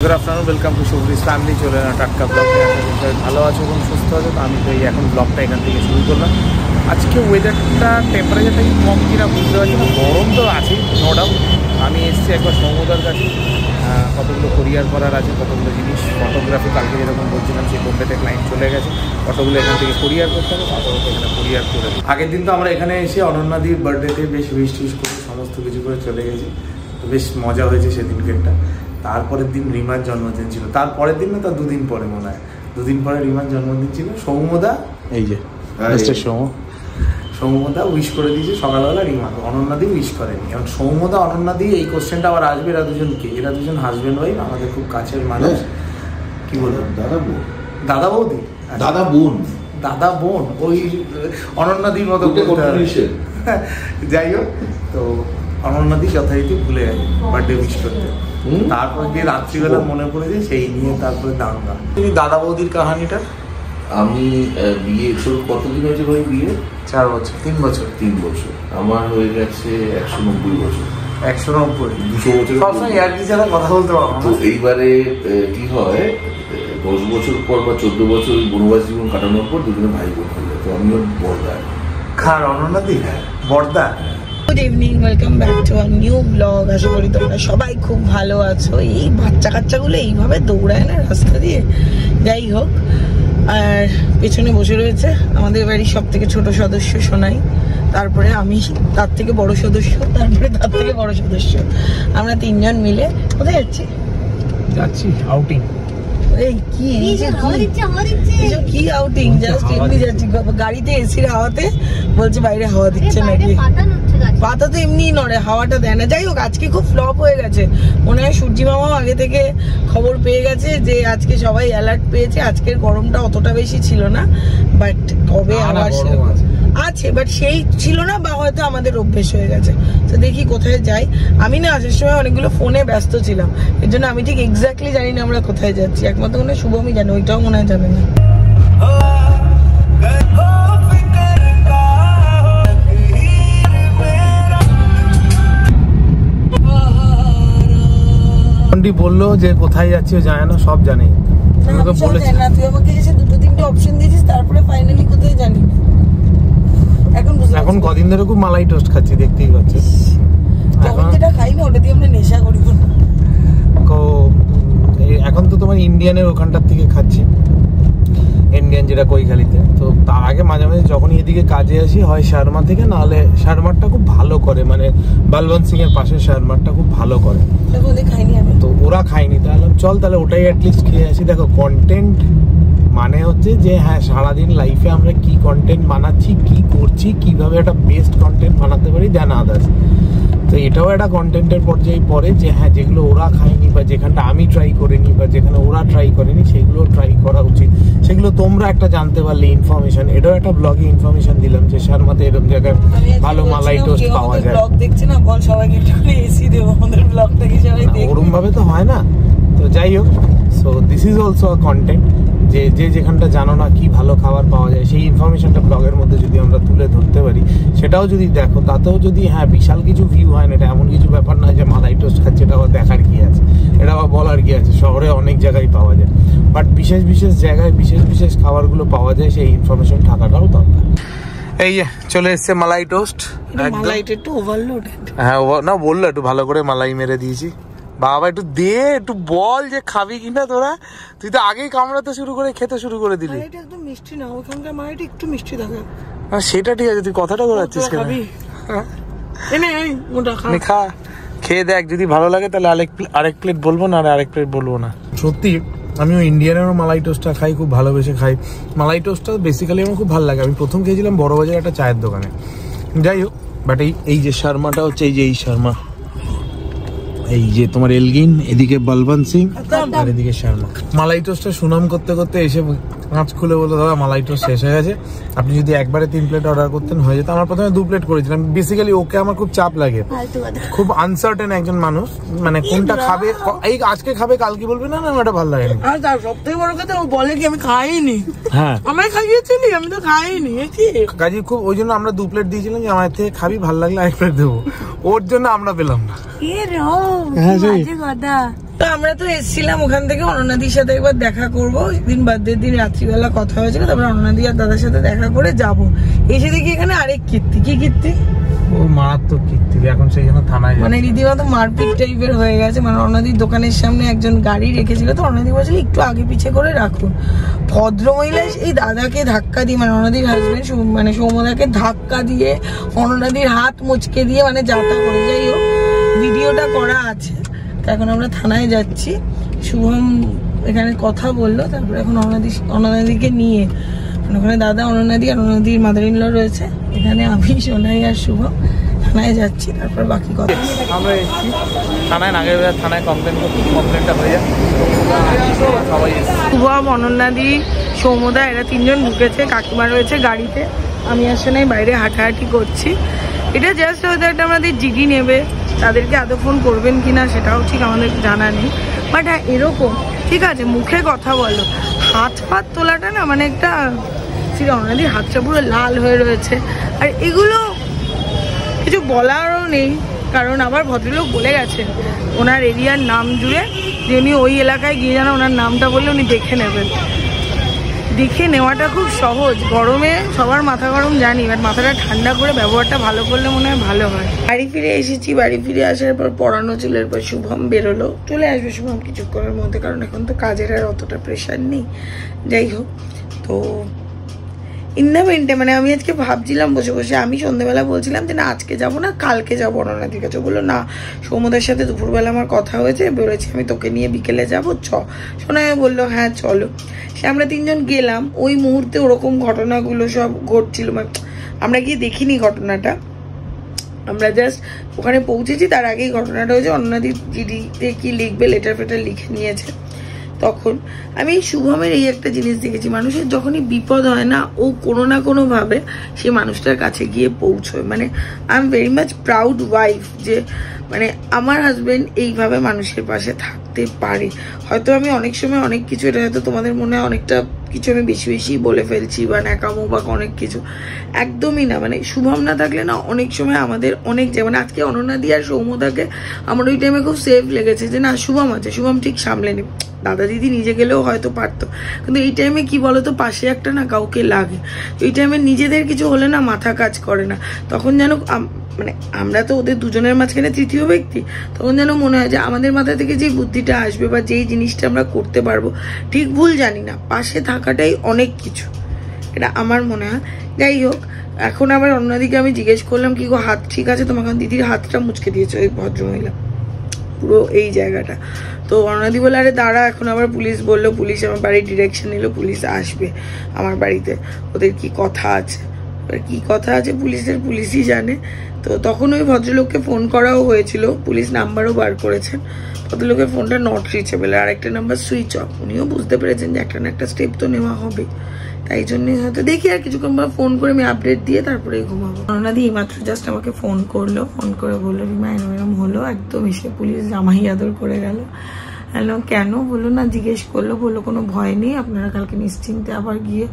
Good afternoon welcome to शोब्रिज family चले ना टाटका ब्लगे ভালো আছো এবং সুস্থ আছো। তো আমি তো এই এখন ব্লগটা এখান থেকে শুরু করলাম। আজকে ওয়েদারটা টেম্পারেচারটা কি কম কিনা বুঝতে পারছি না, গরম তো আছেই নো ডাউট। আমি এসেছি একবার সমুদ্রের কাছে, কতগুলো কোরিয়ার করার আছে, কতগুলো জিনিস ফটোগ্রাফি কালকে যেরকম বলছিলাম সেই বোম্বেতে ক্লায়েন্ট চলে গেছে, ফটোগুলো এখান থেকে কোরিয়ার করতে হবে, আপাতত এখানে কোরিয়ার করে দিই। আগের দিন তো আমরা এখানে এসে অনন্যাদির বার্থডেতে বেশ উইশ টুইশ করে সমস্ত কিছু করে চলে গেছি, তো বেশ মজা হয়েছে সেদিনকে। একটা তারপরের দিন রিমার জন্মদিন ছিল, তারপরের দিন না তার দুদিন পরে মনে হয়, দুদিন পরে রিমার জন্মদিন ছিল। সৌম্যদা এই যে সৌম্যদা উইশ করে দিয়েছে সকালবেলা, রিমা অনন্যাদি উইশ করেনি। এখন সৌম্যদা অনন্যাদি এই কোশ্চেনটা আবার আসবে, এরা দুজনকে, এরা দুজন হাজব্যান্ড ওয়াইফ, আমাদের খুব কাছের মানুষ। কি বলবো, দাদা বৌদি, দাদা বোন ওই অনন্যাদির মতো যাই হোক। তো অনন্যাদি যথারীতি ভুলে গেছে বার্থডে উইশ করতে, তারপর গিয়ে রাত্রিবেলা মনে পড়েছে সেই নিয়ে তারপরে দাঙ্গা। তুমি দাদা বৌদির কাহানিটা। আমি বিয়ে কতদিন হয়েছে ভাই? বিয়ে 4 বছর, 3 বছর। আমার হয়ে গেছে 190 বছর। 190, 200 বছর। সবসময় ইয়ার কি ছাড়া কথা বলতে পারবো না। তো এইবারে কি হয়, 10 বছর পর বা 14 বছর বনবাস জীবন কাটানোর পর দুজনে ভাই বোন হয়ে যায়। তো আমিও বড়দা। খার অনন্যাদি বড়দা। Good evening, welcome back to our new blog. আশা করি তোমরা সবাই খুব ভালো আছো। এই বাচ্চা কাচ্চাগুলো এইভাবে দৌড়ায় না রাস্তা দিয়ে, যাই হোক। আর পেছনে বসে রয়েছে আমাদের বাড়ির সব থেকে ছোট সদস্য সোনাই, তারপরে আমি, তার থেকে বড় সদস্য, তারপরে তার থেকে বড় সদস্য। আমরা 3 জন মিলে কোথায় যাচ্ছি আউটিং। কি আউটিং? জাস্ট এমনি যাচ্ছি, গাড়িতে এসির হাওয়াতে। বলছে বাইরে হাওয়া দিচ্ছে নাকি? পাতা তো এমনি নড়ে, হাওয়াটা দেয় না। যাই হোক, আজকে খুব ফ্লপ হয়ে গেছে মনে হয়। সূর্যি মামাও আগে থেকে খবর পেয়ে গেছে যে আজকে সবাই অ্যালার্ট পেয়েছে। আজকের গরমটা অতটা বেশি ছিল না, বাট কবে আবার আছে, বাট সেই ছিল না, বা হয়তো আমাদের অভ্যেস হয়ে গেছে। তো দেখি কোথায় যাই। আমি না আসার সময় অনেকগুলো ফোনে ব্যস্ত ছিলাম, এর জন্য আমি ঠিক এক্স্যাক্টলি জানি না আমরা কোথায় যাচ্ছি। একমাত্র মনে হয় শুভমই জানে, ওইটাও মনে হয় জানে না। বললো যে কোথায় যাচ্ছি ও জানে না, সব জানে। তুই আমাকে এসে 2-3টে অপশন দিয়েছিস, তারপরে ফাইনালি কোথায় জানি না। এখন কদিন ধরে খুব মালাই টোস্ট খাচ্ছি, দেখতেই পাচ্ছিস। এখন যেটা খাই না ওটা দিয়ে আমরা নেশা করি। এখন তো তোমার ইন্ডিয়ানের ওখানটার থেকে খাচ্ছি, ইন্ডিয়ান যেটা কৈখালিতে। তো তার আগে মাঝে মাঝে যখন এদিকে কাজে আসি, হয় শার্মা থেকে, নাহলে শার্মারটা খুব ভালো করে, মানে বলবন্ত সিং এর পাশে শার্মারটা খুব ভালো করে। তো ওরা খায়নি, তাহলে চল তাহলে ওটাই অ্যাটলিস্ট খেয়ে আসি। দেখো কন্টেন্ট মানে হচ্ছে যে হ্যাঁ, সারাদিন লাইফে আমরা কি কন্টেন্ট বানাচ্ছি, কি করছি, কিভাবে একটা বেস্ট কন্টেন্ট বানাতে পারি দেন আদার্স। তো এটাও একটা কন্টেন্টের পর্যায়ে পড়ে যে হ্যাঁ, যেগুলো ওরা খায়নি বা যেখানটা আমি ট্রাই করিনি বা যেখানে ওরা ট্রাই করেনি সেগুলো ট্রাই করা উচিত। সেগুলো তোমরা একটা জানতে পারলে ইনফরমেশন। এটাও একটা ব্লগে ইনফরমেশন দিলাম যে শার্মাতে এরকম জায়গায় ভালো মালাই টোস্ট পাওয়া যায়। ব্লগ দেখছে না, বল সবাইকে একটু এসি দেব, আমাদের ব্লগটাকে সবাই দেখবে। ওরকম ভাবে তো হয় না। তো যাই হোক, so this is also a content, যে যেখানটা জানো না কি ভালো খাবার পাওয়া যায় সেই ইনফরমেশনটা ব্লগের মধ্যে যদি আমরা তুলে ধরতে পারি, সেটাও যদি দেখো, তাতেও যদি হ্যাঁ বিশাল কিছু ভিউ হয় না, এটা এমন কিছু ব্যাপার নয় যে মালাই টোস্ট খাচ্ছে এটা আবার দেখার কি আছে, এটা আবার বলার কি আছে। শহরে অনেক জায়গায় পাওয়া যায়, বাট বিশেষ বিশেষ জায়গায় বিশেষ বিশেষ খাবারগুলো পাওয়া যায়, সেই ইনফরমেশন থাকাটাও দরকার। এই যে চলে এসছে মালাই টোস্ট। মালাইটা একটু ওভারলোডেড। হ্যাঁ না, বললো একটু ভালো করে মালাই মেরে দিয়েছি। বাবা একটু দে, একটু বল যে খাবি কিনা তোরা। তুই তো আগেই কামড়াতে শুরু করে খেতে শুরু করে দিলি। এটা একদম মিষ্টি না, ওখানকার মালাইটা একটু মিষ্টি থাকে। হ্যাঁ সেটা ঠিক আছে, তুই কথাটা বলাচ্ছিস কেন? খা, খেয়ে দেখ, যদি ভালো লাগে তাহলে আরেক প্লেট বলবো না, আর আরেক প্লেট বলবো না। সত্যি আমিও ইন্ডিয়ানেরও মালাই টোস্টটা খাই, খুব ভালোবেসে খাই। মালাই টোস্টটা বেসিক্যালি আমার খুব ভালো লাগে। আমি প্রথম খেয়েছিলাম বড়বাজার একটা চায়ের দোকানে। যাই হোক, বাট এই যে শর্মাটা হচ্ছে, এই যে এই শর্মা, এই যে তোমার এলগিন, এদিকে বলবন্ত সিং আর এদিকে শর্মা। মালাই টোস্টটা সুনাম করতে করতে এসে কাঁচ খুলে বললো দাদা মালাই টোস্ট শেষ হয়ে গেছে, আপনি যদি একবারে 3 প্লেট অর্ডার করতেন হয়ে যেত। আমার প্রথমে 2 প্লেট করেছিলাম। বেসিক্যালি ওকে আমার খুব চাপ লাগে, খুব আনসার্টেন একজন মানুষ, মানে কোনটা খাবে, এই আজকে খাবে কালকে বলবে না না ওটা ভালো লাগে না। আর তার সবথেকে বড় কথা, ও বলে কি আমি খাইনি। হ্যাঁ আমায় খাইয়েছিলি, আমি তো খাইনি। কাজী খুব, ওই জন্য আমরা 2 প্লেট দিয়েছিলাম যে আমার থেকে খাবি, ভালো লাগলে 1 প্লেট দেবো। ওর জন্য আমরা পেলাম না। তো আমরা তো এসেছিলাম ওখান থেকে অনন্যাদির সাথে একবার দেখা করবো, একদিন বার্থডের দিন রাত্রিবেলা কথা হয়েছিল, তারপর অনন্যাদি আর দাদার সাথে দেখা করে যাব। এসে দেখি এখানে আরেক কীর্তি। কি কীর্তি? ও মারাত্মক কীর্তি, এখন সেই জন্য থানায় মানে রীতিমতো মারপিট টাইপের হয়ে গেছে। মানে অনন্যাদির দোকানের সামনে একজন গাড়ি রেখেছিল, তো অনন্যাদি বলছিল একটু আগে পিছে করে রাখুন। ভদ্রমহিলা এই দাদাকে ধাক্কা দিয়ে, মানে অনন্যাদির হাজবেন্ড মানে সৌমদাকে ধাক্কা দিয়ে অনন্যাদির হাত মুচকে দিয়ে মানে যাতা করে। যাই হোক, ভিডিওটা করা আছে। এখন আমরা থানায় যাচ্ছি, শুভম এখানে কথা বললো, তারপরে এখন অনন্যাদিকে নিয়ে ওখানে দাদা, অনন্যাদি আর অনন্যাদির মাদার ইন ল রয়েছে, এখানে আমি, সোনাই আর শুভম থানায় যাচ্ছি। তারপর বাকি কথা আমরা এসেছি থানায়, নাগেরবাজার থানায় কমপ্লেনটা হয়ে যায়। সবাই শুভম, অনন্যাদি, সৌমদা এরা তিনজন ঢুকেছে, কাকিমা রয়েছে গাড়িতে, আমি আসলে নাই বাইরে হাঁটাহাঁটি করছি। এটা জাস্ট হয়তো একটা আমাদের জিডি নেবে, তাদেরকে আদৌ ফোন করবেন কিনা সেটাও ঠিক আমাদের জানা নেই। বাট হ্যাঁ, এরকম ঠিক আছে, মুখে কথা বলো, হাত ফাত তোলাটা না মানে একটা, অনন্যাদির হাতটা পুরো লাল হয়ে রয়েছে। আর এগুলো কিছু বলারও নেই, কারণ আবার ভদ্রলোক বলে গেছেন ওনার এরিয়ার নাম জুড়ে, যে উনি ওই এলাকায় গিয়ে যেন ওনার নামটা বললে উনি দেখে নেবেন। দেখে নেওয়াটা খুব সহজ, গরমে সবার মাথা গরম জানি, বাট মাথাটা ঠান্ডা করে ব্যবহারটা ভালো করলে মনে হয় ভালো হয়। বাড়ি ফিরে এসেছি, বাড়ি ফিরে আসার পর পড়ানো ছিল, এরপর শুভম বেরোলো, চলে আসবে শুভম কিছুক্ষণের মধ্যে, কারণ এখন তো কাজের আর অতটা প্রেশার নেই। যাই হোক, তো ইন্ডামেন্টে মানে আমি আজকে ভাবছিলাম বসে বসে, আমি সন্ধ্যেবেলা বলছিলাম যে না আজকে যাবো না, কালকে যাবো অনন্যাদির কাছে। বললো না, সৌমদের সাথে দুপুরবেলা আমার কথা হয়েছে, বলেছি আমি তোকে নিয়ে বিকেলে যাবো, সোনাই বললো হ্যাঁ চলো। সে আমরা তিনজন গেলাম, ওই মুহূর্তে ওরকম ঘটনাগুলো সব ঘটছিল, মানে আমরা গিয়ে দেখিনি ঘটনাটা, আমরা জাস্ট ওখানে পৌঁছেছি, তার আগেই ঘটনাটা হয়েছে। অনন্যাদি জিডিতে কি লিখবে, লেটার ফেটার লিখে নিয়েছে। তখন আমি শুভমের এই একটা জিনিস দেখেছি, মানুষের যখনই বিপদ হয় না, ও কোনো না কোনো ভাবে সে মানুষটার কাছে গিয়ে পৌঁছয়। মানে I am very much proud wife, যে মানে আমার হাজবেন্ড এইভাবে মানুষের পাশে থাকতে পারে। হয়তো আমি অনেক সময় অনেক কিছু, এটা হয়তো তোমাদের মনে হয় অনেকটা কিছু আমি বেশি বেশি বলে ফেলছি বা ন্যাকামো বা অনেক কিছু, একদমই না। মানে শুভম না থাকলে না অনেক সময় আমাদের অনেক, যেমন আজকে অনন্যাদি আর সৌমদাকে আমার ওই টাইমে খুব সেফ লেগেছে, যে না শুভম আছে, শুভম ঠিক সামলে নেবে। দাদা দিদি নিজে গেলেও হয়তো পারতো, কিন্তু এই টাইমে কি বলতো, পাশে একটা না কাউকে লাগে। এই টাইমে নিজেদের কিছু হলে না মাথা কাজ করে না, তখন যেন মানে আমরা তো ওদের দুজনের মাঝখানে তৃতীয় ব্যক্তি, তখন যেন মনে হয় যে আমাদের মাথা থেকে যে বুদ্ধিটা আসবে বা যেই জিনিসটা আমরা করতে পারবো, ঠিক ভুল জানি না, পাশে থাকাটাই অনেক কিছু, এটা আমার মনে হয়। যাই হোক, এখন আবার অন্যদিকে আমি জিজ্ঞেস করলাম কি গো হাত ঠিক আছে তোমার? দিদির হাতটা মুচকে দিয়েছে ওই ভদ্রমহিলা, পুরো এই জায়গাটা। তো অনন্যাদি বলে আরে দাঁড়া, এখন আবার পুলিশ বললো, পুলিশ আমার বাড়ির ডিরেকশন নিল, পুলিশ আসবে আমার বাড়িতে, ওদের কি কথা আছে, কি কথা আছে পুলিশই জানে। তো তখন ওই ভদ্রলোককে ফোন করাও হয়েছিল, পুলিশ নাম্বারও বার করেছেন, ভদ্রলোকের ফোনটা নট রিচেবল, আর একটা নাম্বার সুইচ অফ। উনিও বুঝতে পেরেছেন যে একটা না একটা স্টেপ তো নেওয়া হবে, তাই জন্যই হয়তো দেখি আর কিছুক্ষণ পর ফোন করে আমি আপডেট দিয়ে তারপরে ঘুমাবো। অনন্যাদি এইমাত্র জাস্ট আমাকে ফোন করলো, ফোন করে বললো রিমা এরম হলো, একদম এসে পুলিশ জামাই আদর করে গেল। হ্যালো, কেন? বললো না, জিজ্ঞেস করলো, বললো কোনো ভয় নেই, আপনারা কালকে নিশ্চিন্তে আবার গিয়ে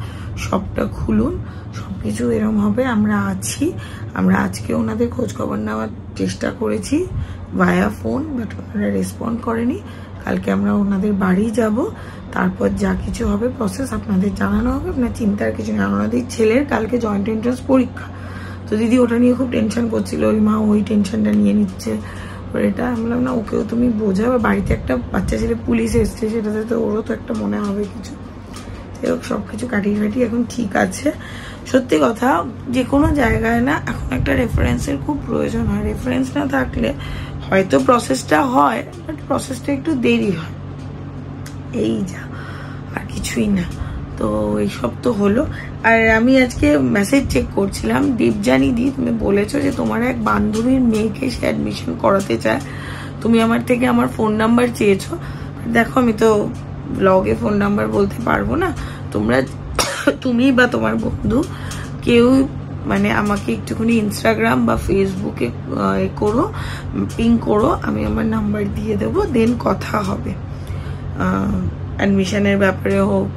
সবটা খুলুন, সবকিছু এরম হবে, আমরা আছি। আমরা আজকে ওনাদের খোঁজ খবর নেওয়ার চেষ্টা করেছি ভায়া ফোন, বাট ওনারা রেসপন্ড করেনি। কালকে আমরা ওনাদের বাড়ি যাব, তারপর যা কিছু হবে প্রসেস আপনাদের জানানো হবে, আপনার চিন্তার কিছু নেই। ওনাদের ছেলের কালকে জয়েন্ট এন্ট্রান্স পরীক্ষা, তো দিদি ওটা নিয়ে খুব টেনশন করছিল, ওই মা ওই টেনশনটা নিয়ে নিচ্ছে। এটা আমি বললাম না, ওকেও তুমি বোঝা, বা বাড়িতে একটা বাচ্চা ছেলে পুলিশ এসছে, সেটাতে তো ওরও তো একটা মনে হবে কিছু। সবকিছু কাটিয়ে কাটিয়ে এখন ঠিক আছে। সত্যি কথা, যে কোনো জায়গায় না এখন একটা রেফারেন্সের খুব প্রয়োজন হয়, রেফারেন্স না থাকলে হয়তো প্রসেসটা হয়, বাট প্রসেসটা একটু দেরি হয়, এই যা, আর কিছুই না। তো এইসব তো হলো। আর আমি আজকে মেসেজ চেক করছিলাম, দীপজানি দি তুমি বলেছো যে তোমার এক বান্ধবীর মেয়েকে সে অ্যাডমিশন করাতে চায়, তুমি আমার থেকে আমার ফোন নাম্বার চেয়েছো। দেখো আমি তো ব্লগে ফোন নাম্বার বলতে পারবো না, তোমরা তুমি বা তোমার বন্ধু কেউ মানে আমাকে একটুখানি ইনস্টাগ্রাম বা ফেসবুকে করো, পিং করো, আমি আমার নাম্বার দিয়ে দেবো, দেন কথা হবে অ্যাডমিশনের ব্যাপারে হোক,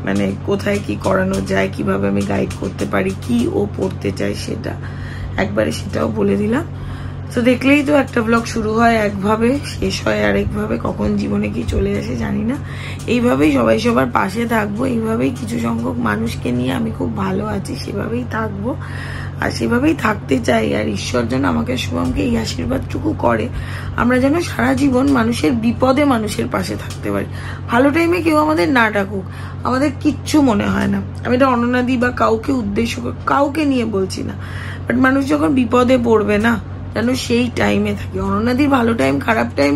মানে কোথায় কি করানো যায়, কিভাবে আমি গাইড করতে পারি, কি ও পড়তে চায় সেটা একবারে সেটাও বলে দিলাম। তো দেখলেই তো একটা ব্লগ শুরু হয় একভাবে, শেষ হয় আরেকভাবে, কখন জীবনে কি চলে আসে জানি না। এইভাবেই সবাই সবার পাশে থাকবো, এইভাবেই কিছু সংখ্যক মানুষকে নিয়ে আমি খুব ভালো আছি, সেভাবেই থাকবো আর সেভাবেই থাকতে চাই। আর ঈশ্বর যেন আমাকে শুভমকে এই আশীর্বাদটুকু করে আমরা যেন সারা জীবন মানুষের বিপদে মানুষের পাশে থাকতে পারি। ভালো টাইমে কেউ আমাদের না ডাকুক, আমাদের কিচ্ছু মনে হয় না। আমি এটা অননাদি বা কাউকে উদ্দেশ্য কাউকে নিয়ে বলছি না, বাট মানুষ যখন বিপদে পড়বে না যেন সেই টাইমে থাকি। অননাদির ভালো টাইম, খারাপ টাইম,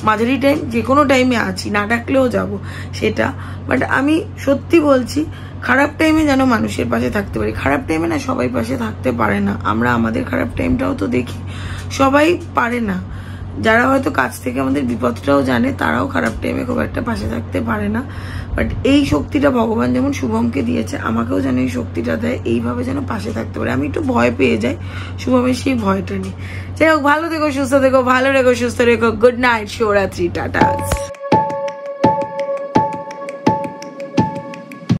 মাঝারি টাইম, যে কোনো টাইমে আছি, না ডাকলেও যাব সেটা। বাট আমি সত্যি বলছি, খারাপ টাইমে যেন মানুষের পাশে থাকতে পারি। খারাপ টাইমে না সবাই পাশে থাকতে পারে না, আমরা আমাদের খারাপ টাইমটাও তো দেখি, সবাই পারে না। যারা হয়তো কাছ থেকে আমাদের বিপদটাও জানে তারাও খারাপ টাইমে খুব একটা পাশে থাকতে পারে না। বাট এই শক্তিটা ভগবান যেমন শুভমকে দিয়েছে, আমাকেও যেন এই শক্তিটা দেয়, এইভাবে যেন পাশে থাকতে পারে। আমি একটু ভয় পেয়ে যাই শুভমের সেই ভয়টা নিয়ে। যাই হোক, ভালো থেকো, সুস্থ থেকো, ভালো রেখো, সুস্থ রেখো। গুড নাইট, শুভরাত্রি, টাটা।